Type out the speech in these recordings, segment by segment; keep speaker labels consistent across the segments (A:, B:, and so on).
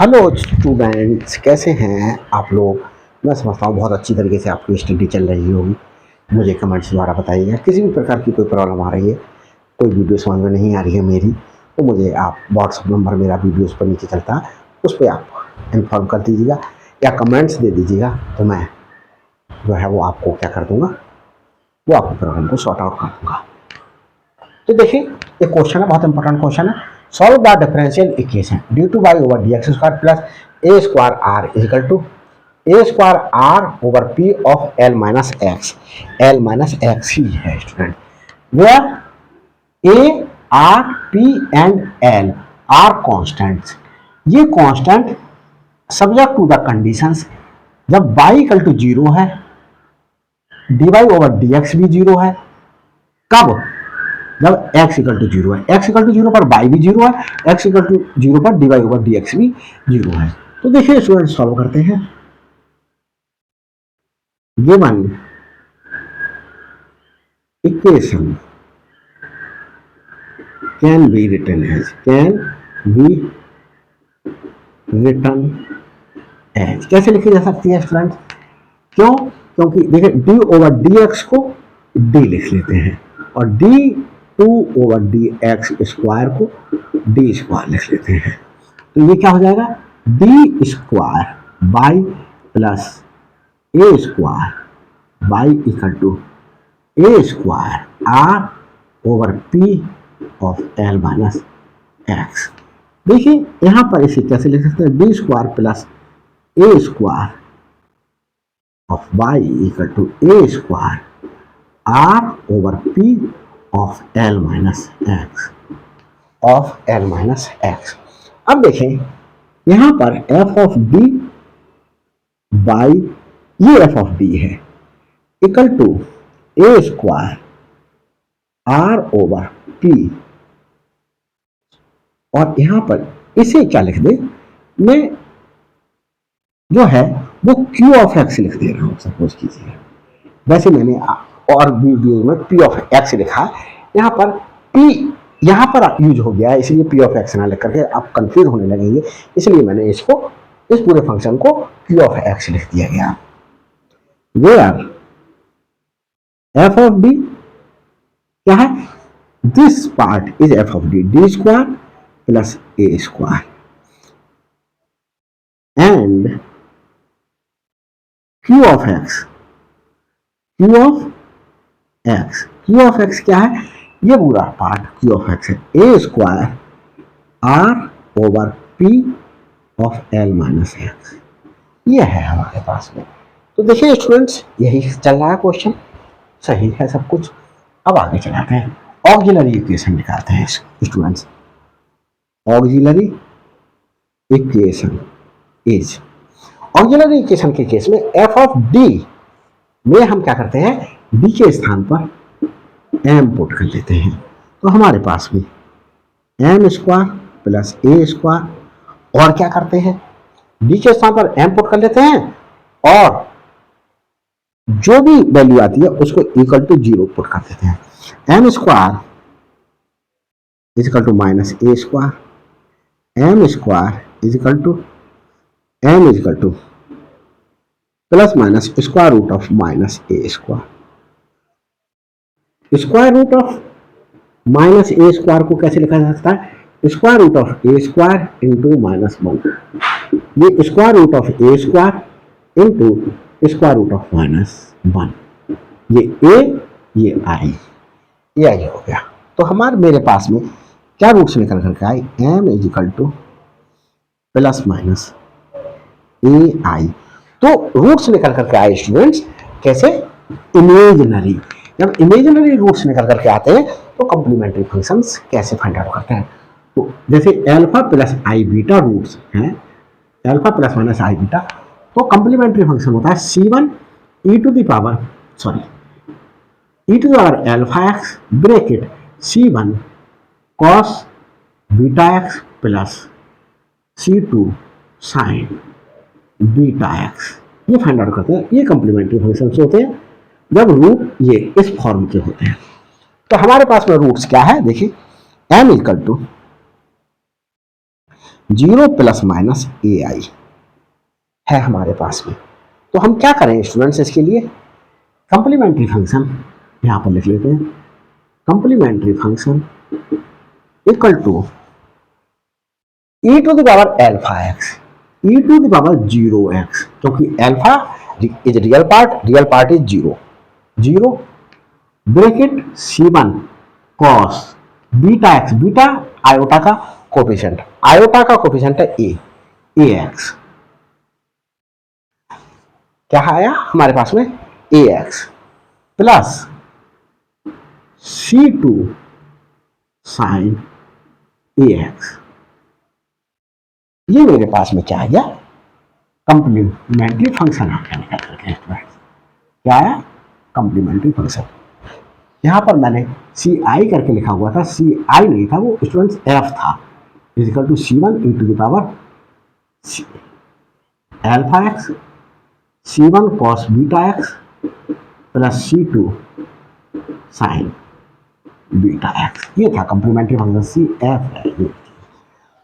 A: Hello students, कैसे हैं आप लोग। मैं समझता हूँ बहुत अच्छी तरीके से आपकी स्टडी चल रही होगी। मुझे कमेंट्स द्वारा बताइएगा किसी भी प्रकार की कोई प्रॉब्लम आ रही है, कोई वीडियो समझ में नहीं आ रही है मेरी, तो मुझे आप व्हाट्सअप नंबर मेरा वीडियो उस पर नीचे चलता है, उस पर आप इन्फॉर्म कर दीजिएगा या कमेंट्स दे दीजिएगा, तो मैं जो है वो आपको क्या कर दूँगा, वो आपके प्रॉब्लम को सॉर्ट आउट कर दूँगा। तो देखिए, एक क्वेश्चन है, बहुत इंपॉर्टेंट क्वेश्चन है। Solve the differential equation D two y over D x square plus A square R equal to A square are over P of L minus X. L minus X ही है student, where A R P and L are constants. ये constant subject to the conditions, जब y equal to zero है D Y over D x भी zero है। कब? जब x equal to zero है। x इक्वल टू जीरो पर y भी जीरो है, x इक्वल टू जीरो पर d Y over D x भी जीरो है। तो देखिए स्टूडेंट, सॉल्व करते हैं। Given equation can be written as, कैसे लिखी जा सकती है स्टूडेंट? क्यों? क्योंकि देखिए डी ओवर डी एक्स को डी लिख लेते हैं और d two over D x square को डी स्क्वायर लिख लेते हैं। तो ये क्या हो जाएगा? D square y plus A square y equal to A square are over P of L minus x. देखिए यहां पर इसे कैसे लिख सकते हैं? D square plus A square of y equal to A square are over P of L minus x. अब देखें यहां पर एफ ऑफ डी बाई ये एफ ऑफ डी है equal to A square are over p, और यहां पर इसे क्या लिख दे, मैं जो है वो क्यू ऑफ एक्स लिख दे रहा हूं। सपोज कीजिए, वैसे मैंने और वीडियो में पी ऑफ एक्स लिखा, यहाँ पर पी यहाँ पर यूज हो गया, इसलिए पी ऑफ एक्स ना लिख करके आप कंफ्यूज होने लगेंगे, इसलिए मैंने इसको, इस पूरे फंक्शन को क्यू ऑफ एक्स लिख दिया गया। वेयर एफ ऑफ डी क्या है? This part is F of D, D square plus A square and Q of X क्या है? ये पूरा पार्ट क्यू ऑफ एक्स है, A square are over P of L minus x. ये है हमारे पास में। तो देखिए स्टूडेंट्स, यही चल रहा है क्वेश्चन, सही है सब कुछ। अब आगे चलाते हैं, ऑक्सिलरी इक्वेशन निकालते हैं students. Auxiliary equation is, auxiliary equation के केस में एफ ऑफ डी में हम क्या करते हैं, डी के स्थान पर एम पुट कर लेते हैं। तो हमारे पास में एम स्क्वायर प्लस ए स्क्वायर, और क्या करते हैं, डी के स्थान पर एम पुट कर लेते हैं और जो भी वैल्यू आती है उसको इक्वल टू जीरो पुट कर देते हैं। M square is equal to minus a square, m square is equal to m is equal to plus minus square root of minus a square. Square root of minus a square को कैसे लिखा जा सकता है? Square root of a square into minus one. ये square root of a square into square root of minus one. ये a, ये आई हो गया। तो हमारे मेरे पास में क्या रूट्स निकल करके आए? M is equal to plus minus a i. तो रूट्स निकल करके आए स्टूडेंट्स, कैसे? इमेजिनरी। जब इमेजिनरी रूट्स निकल करके आते हैं तो कॉम्प्लीमेंट्री फंक्शंस कैसे फाइंड आउट करते हैं? तो जैसे alpha plus i beta roots हैं, alpha plus minus i beta, तो कॉम्प्लीमेंट्री फंक्शन होता है C1 e to the power alpha x bracket C1 cos beta x plus C2 sine beta x. ये find out करते हैं। ये complementary functions होते हैं जब रूट ये इस फॉर्म के होते हैं। तो हमारे पास में रूट्स क्या है? देखिए m equal to zero plus minus a i है हमारे पास में। तो हम क्या करें स्टूडेंट्स, इसके लिए कंप्लीमेंट्री फंक्शन यहां पर लिख लेते हैं। Complementary function equal to e to the power alpha x, e to the power zero x, क्योंकि alpha is real part is zero, zero bracket c one cos beta x, beta iota का coefficient, iota का coefficient है a x, क्या आया हमारे पास में a x plus c two sine a x, ये मेरे पास में क्या आ गया, कंप्लीमेंट्री फंक्शन आ गया निकल करके। क्या आया, कंप्लीमेंट्री फंक्शन। यहां पर मैंने सी आई करके लिखा हुआ था, सी आई नहीं था, वो स्टूडेंट्स एफ था, equal to c one e to the power alpha x c one cos beta x plus c two sine beta x, ये था कंप्लीमेंट्री फंक्शन, सी एफ है ये।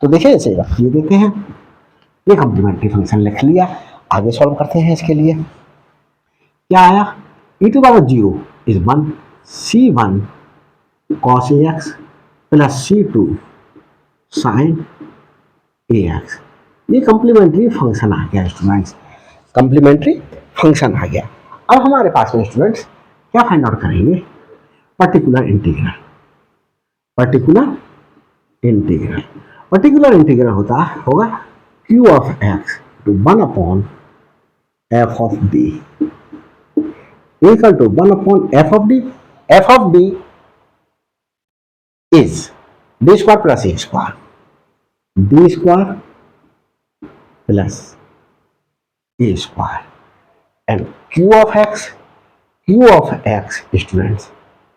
A: तो देखिए इसे रख ये देते हैं, ये कंप्लीमेंट्री फंक्शन लिख लिया। आगे सॉल्व करते हैं इसके लिए। क्या आया, e to power zero is one, c one cos a x plus c two sine a x, ये कंप्लीमेंट्री फंक्शन आ गया स्टूडेंट्स, कंप्लीमेंट्री फंक्शन आ गया। अब हमारे पास में स्टूडेंट्स क्या फाइंड आउट करेंगे, particular integral, particular integral, particular integral होगा q of x to one upon f of d equal to one upon f of d, f of d is d square plus A square, d square plus A square and Q of x students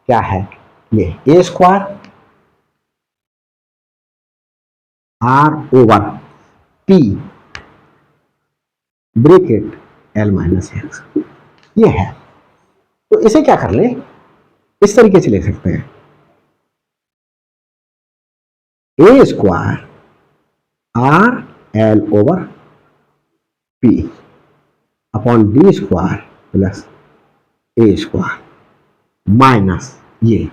A: क्या है, ये a square are over p bracket l minus x, ये है। तो इसे क्या कर ले, इस तरीके से लिख सकते हैं, a square r l over p upon d square plus A square minus ये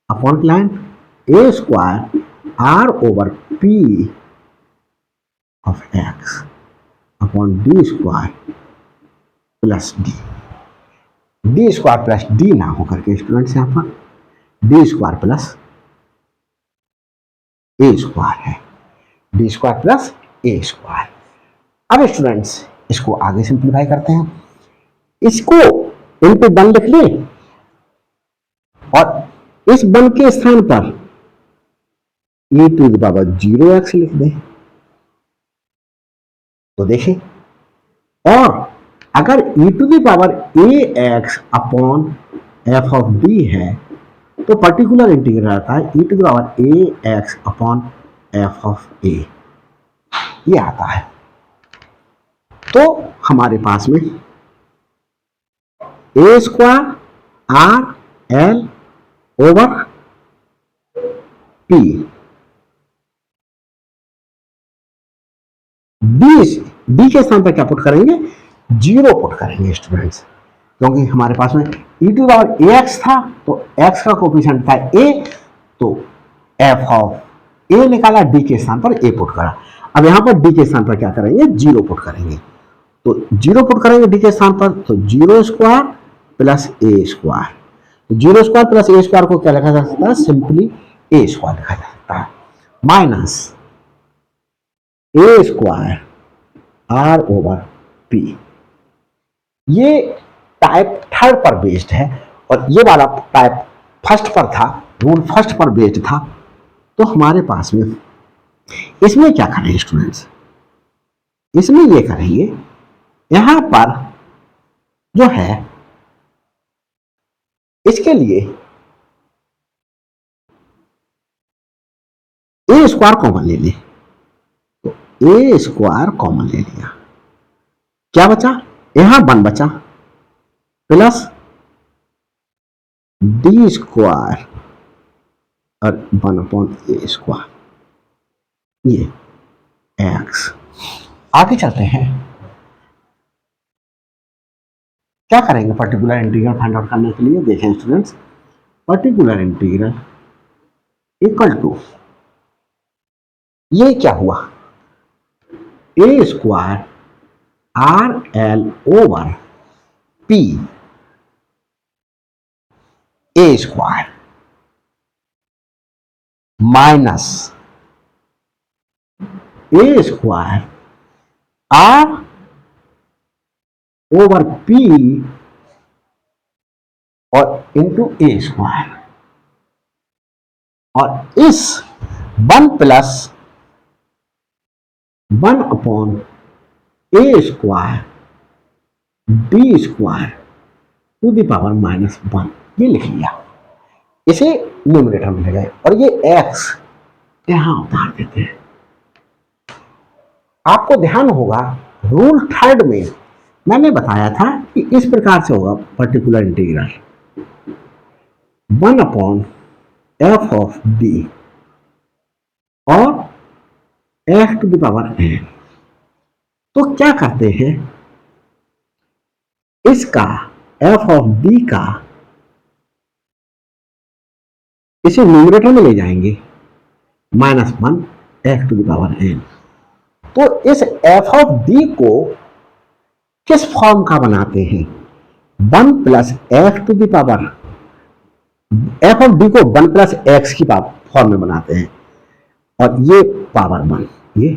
A: upon line a square are over P of x upon d square plus d, D square plus d ना होकर के students यहां पर d square plus ए square है, d square plus ए square. अब students इसको आगे सिंप्लीफाई करते हैं, इसको इनटू वन लिख ले और इस वन के स्थान पर e to the power zero x लिख दे। तो देखें, और अगर e to the power a x upon f of d है तो पर्टिकुलर इंटीग्रल आता है e to the power a x upon f of a, ये आता है। तो हमारे पास में a square r l over p d के स्थान पर क्या पुट करेंगे, जीरो पुट करेंगे स्टूडेंट्स, क्योंकि हमारे पास में ई टू पावर ए एक्स था तो एक्स का कोफिशिएंट था ए, तो एफ ऑफ ए निकाला, डी के स्थान पर ए पुट करा। अब यहां पर डी के स्थान पर क्या करेंगे, जीरो पुट करेंगे, तो जीरो पुट करेंगे डी के स्थान पर, तो जीरो स्क्वायर प्लस ए स्क्वायर, तो जीरो स्क्वायर प्लस ए स्क्वायर को क्या लिखा जा सकता है, सिंपली ए स्क्वायर लिखा जा सकता है, minus a square are over p, ये टाइप थर्ड पर बेस्ड है और ये वाला टाइप फर्स्ट पर था, रूल फर्स्ट पर बेस्ड था। तो हमारे पास में इसमें क्या करेंगे स्टूडेंट्स, इसमें ये करेंगे, यहां पर जो है इसके लिए ए स्क्वायर कॉमन ले ले, तो ए स्क्वायर कॉमन ले लिया, क्या बचा, यहां वन बचा प्लस डी स्क्वायर और वन अपॉन ए स्क्वायर, ये एक्स। आगे चलते हैं, क्या करेंगे पर्टिकुलर इंटीग्रल फाइंड आउट करने के लिए। देखें students, particular integral equal to, ये क्या हुआ, a square r l over p, a square minus a square are over p और इंटू ए स्क्वायर, और इस 1 plus 1 upon a square d square to the power minus 1, ये लिख लिया। इसे न्यूमरेटर में ले गए और ये x यहां उतार देते हैं। आपको ध्यान होगा रूल थर्ड में मैंने बताया था कि इस प्रकार से होगा particular integral 1 upon f of d और x to the power n। तो क्या करते हैं, इसका f ऑफ d का इसे न्यूमरेटर में ले जाएंगे -1 x to the power n। तो इस f ऑफ d को किस फॉर्म का बनाते हैं, 1 plus x to the power, f of d को 1 प्लस x की फॉर्म में बनाते हैं और ये पावर 1, ये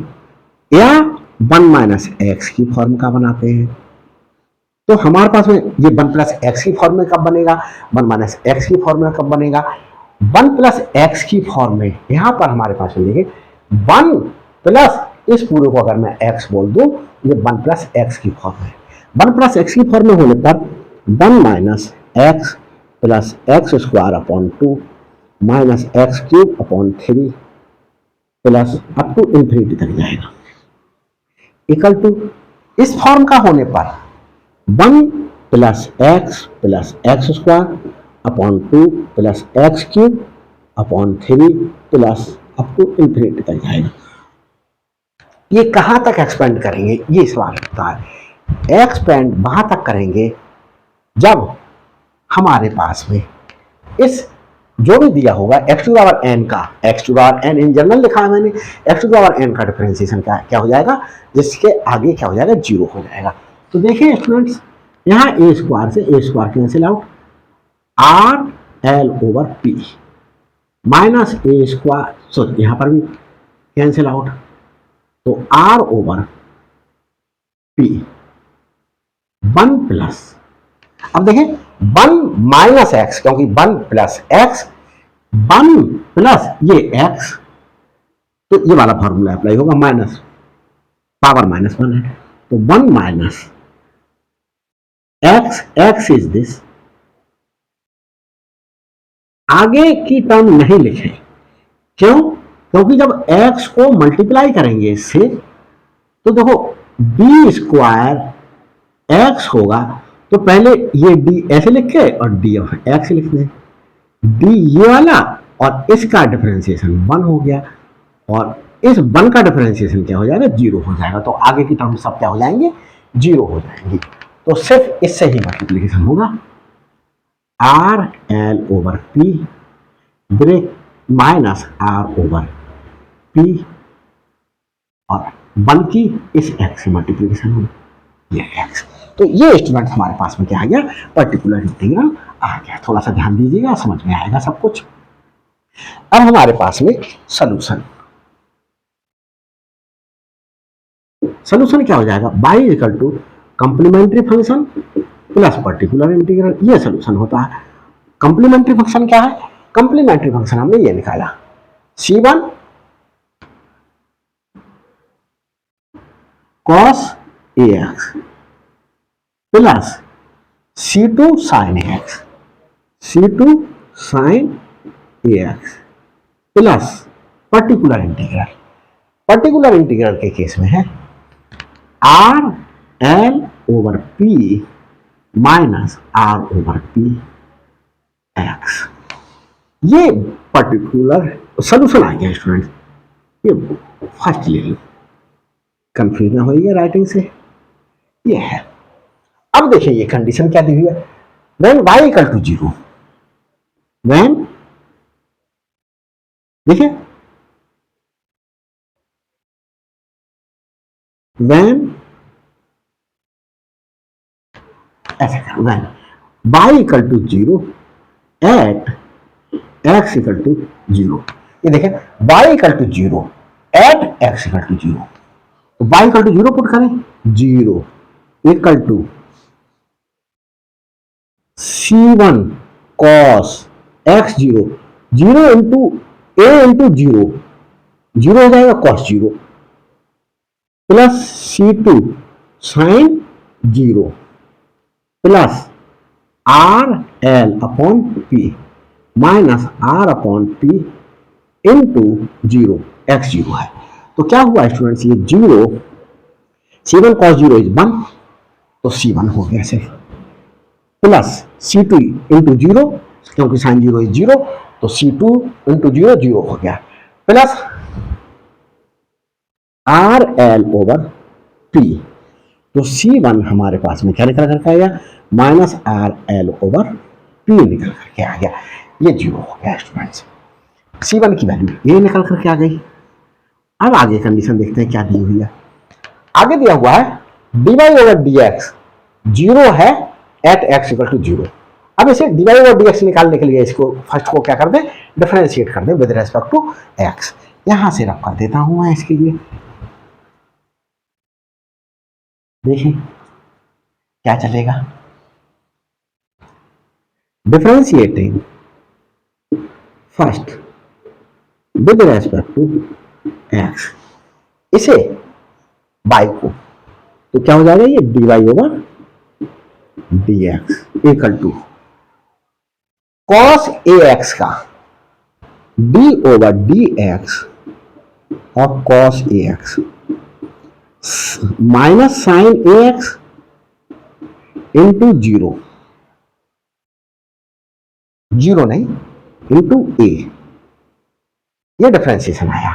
A: या 1 माइनस x की फॉर्म का बनाते हैं। तो हमारे पास में ये 1 प्लस x की फॉर्म में कब बनेगा, 1 माइनस x की फॉर्म में कब बनेगा, 1 प्लस x की फॉर्म में यहां पर हमारे पास में देखिए 1 प्लस, इस पूरे को अगर मैं x बोल दूं, ये 1 प्लस x की फॉर्म है। 1 प्लस x की फॉर्म में होने पर 1 minus x plus x square upon 2 minus x cube upon 3 plus up to infinity तक जाएगा, इक्वल टू इस फॉर्म का होने पर 1 plus x square upon 2 plus x cube upon 3 plus up to infinity तक जाएगा। ये कहां तक एक्सपेंड करेंगे, ये सवाल होता है। एक्सपेंड वहां तक करेंगे जब हमारे पास में इस जो भी दिया होगा x टू पावर n का, x to power n in general लिखा है मैंने, x टू पावर n का डिफरेंशिएशन क्या हो जाएगा, जिसके आगे क्या हो जाएगा, 0 हो जाएगा। तो देखिए स्टूडेंट्स, यहाँ a स्क्वायर से a square cancel out, r l over p minus a square, so यहाँ पर भी कैंसिल आउट, तो आर ओवर पी 1 प्लस, अब देखें 1 माइनस एक्स, क्योंकि 1 प्लस एक्स, 1 प्लस ये एक्स, तो ये वाला फॉर्मूला अप्लाई होगा, माइनस पावर -1 है, तो 1 minus x, x is this, आगे की टर्म नहीं लिखे, क्यों, क्योंकि जब एक्स को मल्टीप्लाई करेंगे इससे, तो देखो डी स्क्वायर एक्स होगा, तो पहले ये डी ऐसे लिख के और डी ऑफ एक्स लिख दें, डी ये वाला और इसका डिफरेंशिएशन 1 हो गया, और इस 1 का डिफरेंशिएशन क्या हो जाएगा, 0 हो जाएगा। तो आगे की टर्म सब क्या हो जाएंगे, 0 हो जाएंगी। तो सिर्फ इससे ही मल्टीप्लिकेशन होगा, r l over p break minus r over p और 1 की इस एक्स से मल्टीप्लिकेशन होगी, ये एक्स। तो ये स्टूडेंट हमारे पास में क्या आ गया, पर्टिकुलर इंटीग्रल आ गया। थोड़ा सा ध्यान दीजिएगा, समझ में आएगा सब कुछ। अब हमारे पास में सॉल्यूशन क्या हो जाएगा, y equal to complementary function plus particular integral, ये सॉल्यूशन होता है। कंप्लीमेंट्री फंक्शन क्या है, कंप्लीमेंट्री फंक्शन हमने ये निकाला, c1 cos ax plus c2 sin ax, c2 sin ax plus particular integral, particular integral के केस में है r l over p minus r over p x. ये पर्टिकुलर सोल्यूशन आ गया स्टूडेंट, ये फर्स्ट ले लो, कंफ्यूज ना होइए राइटिंग से, ये है। अब देखिए ये कंडीशन क्या दी हुई है, when y equal to 0, when देखिए व्हेन ऐसा कर, when y equal to 0 at x equal to 0, ये देखें y equal to 0 at x equal to 0, तो y इक्वल टू 0 पुट करें, 0 equal to C1 cos x 0, 0 into a into 0, 0 हो जाएगा cos 0 plus C2 sin 0 plus r l upon p minus are upon p into 0, x 0 है। तो क्या हुआ students, ये 0 C1 cos 0 is 1, तो C1 हो गया ऐसे, प्लस C2 इंटू 0 क्योंकि साइन 0 इज 0, तो C2 इंटू 0 0 हो गया, plus r l over P, तो C1 हमारे पास में क्या निकल करके आया, minus r l over P निकल करके आ गया, ये 0 हो गया स्टूडेंट्स। C1 की वैल्यू ये निकल करके आ गई। अब आगे कंडीशन देखते हैं क्या दी हुई है। आगे दिया हुआ है dy ओवर dx 0 है एट x इक्वल टू 0। अब इसे dy ओवर dx निकालने के लिए इसको फर्स्ट को क्या कर दें, डिफरेंशिएट कर दें विद रेस्पेक्ट टू x। यहां से रख कर देता हूं मैं इसके लिए, देखिए क्या चलेगा, differentiating first with respect to x, इसे y को, तो क्या हो जाएगा ये dy over dx equal to cos ax का d ओवर dx और cos ax minus sine ax into 0, 0 नहीं इंटू a, ये डिफरेंशिएशन आया,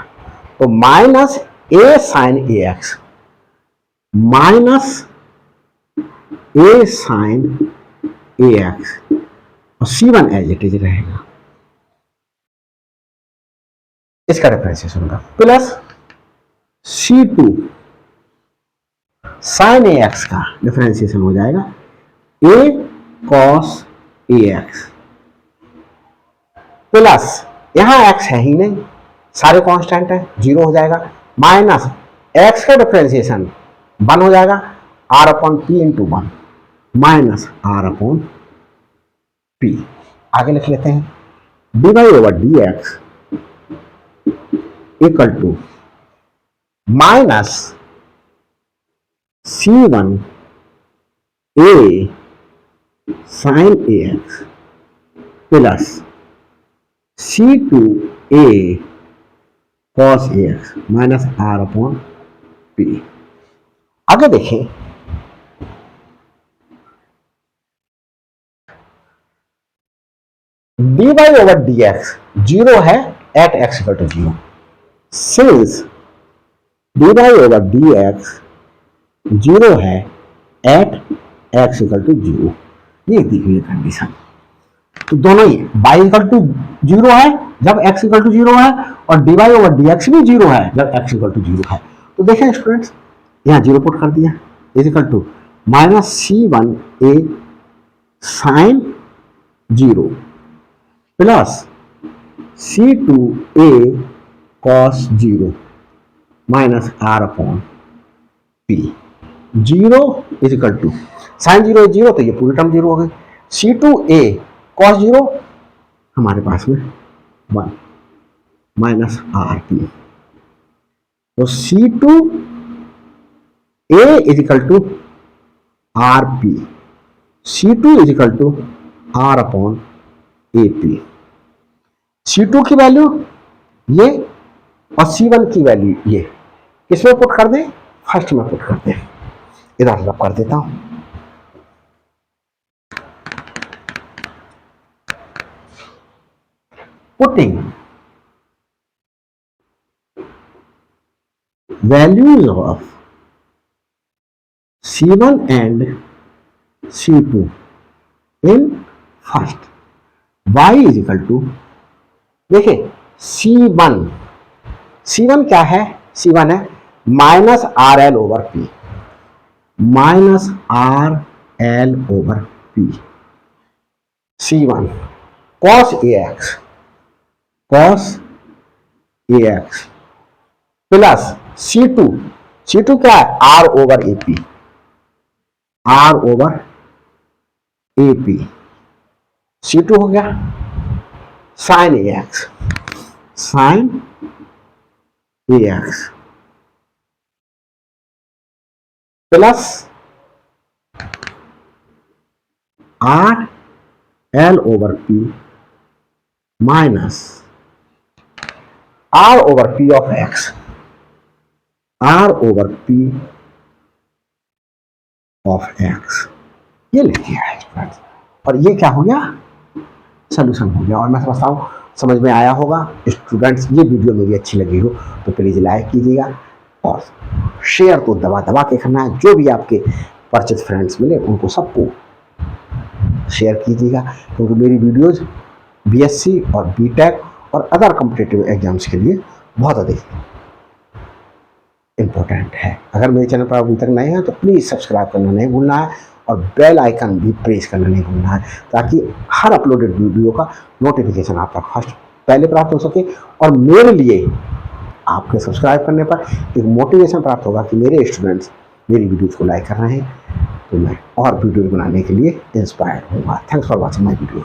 A: तो minus a sine ax minus a sine ax और C1 एज इट इज रहेगा, इसका differentiation होगा, प्लस C2 साइन ax का डिफरेंशिएशन हो जाएगा a cos ax प्लस यहां x है ही नहीं, सारे कांस्टेंट है, 0 हो जाएगा, माइनस x का डिफरेंशिएशन 1 हो जाएगा, r upon p into 1 minus r upon p. आगे लिख लेते हैं dy over dx equal to minus C1 a sine ax plus C2 a cos ax minus r upon p. आगे देखें dy ओवर dx 0 है at x equal to 0, since dy over dx 0 है at x equal to 0, ये दी हुई condition, तो दोनों ही y equal to 0 है जब x इक्वल टू 0 है और dy ओवर dx भी 0 है जब x इक्वल टू 0 है। तो देखें स्टूडेंट्स, यहाँ 0 पुट कर दिया, is equal to minus C1 a sine 0 plus C2 a cos 0 minus r upon p, 0 is equal to sine 0 है 0, तो ये पूरी टर्म 0 हो गई, C2 a cos 0 हमारे पास में 1 माइनस आर पी, तो C2 a is equal to r p, C2 is equal to r upon a p. C2 की वैल्यू ये और C1 की वैल्यू ये किसमें पुट कर दें, फर्स्ट में पुट कर दें, इधर रब कर देता हूं, putting values of C1 and C2 in first. Y is equal to, देखिए C1 क्या है, C1 है minus r l over p, minus r l over p. C1 cos AX plus C2 क्या है, r over AP, r over AP। C2 हो गया sine AX plus r l over p minus r over P of x, r over P of x, ये लिख दिया है। और ये क्या हो गया, सोल्यूशन हो गया। और मैं समझता हूँ समझ में आया होगा। स्टूडेंट्स, ये वीडियो मेरी अच्छी लगी हो तो प्लीज़ लाइक कीजिएगा और शेयर तो दबा के करना है। जो भी आपके परिचित फ्रेंड्स मिले उनको सबको शेयर कीजिएगा, क्योंकि मेरी वीडियोज़ BSc और BTech और अदर कॉम्पिटिटिव एग्जाम्स के लिए बहुत अधिक इम्पोर्टेंट है। अगर मेरे चैनल पर अभी तक नए हैं तो प्लीज़ सब्सक्राइब करना नहीं भूलना है और बेल आइकन भी प्रेस करना नहीं भूलना है, ताकि हर अपलोडेड वीडियो का नोटिफिकेशन आप तक फर्स्ट पहले प्राप्त हो सके। और मेरे लिए आपके सब्सक्राइब करने पर एक मोटिवेशन प्राप्त होगा कि मेरे स्टूडेंट्स मेरी वीडियोज़ को लाइक कर रहे हैं, तो मैं और वीडियो बनाने के लिए इंस्पायर्ड होऊंगा। Thanks for watching my video.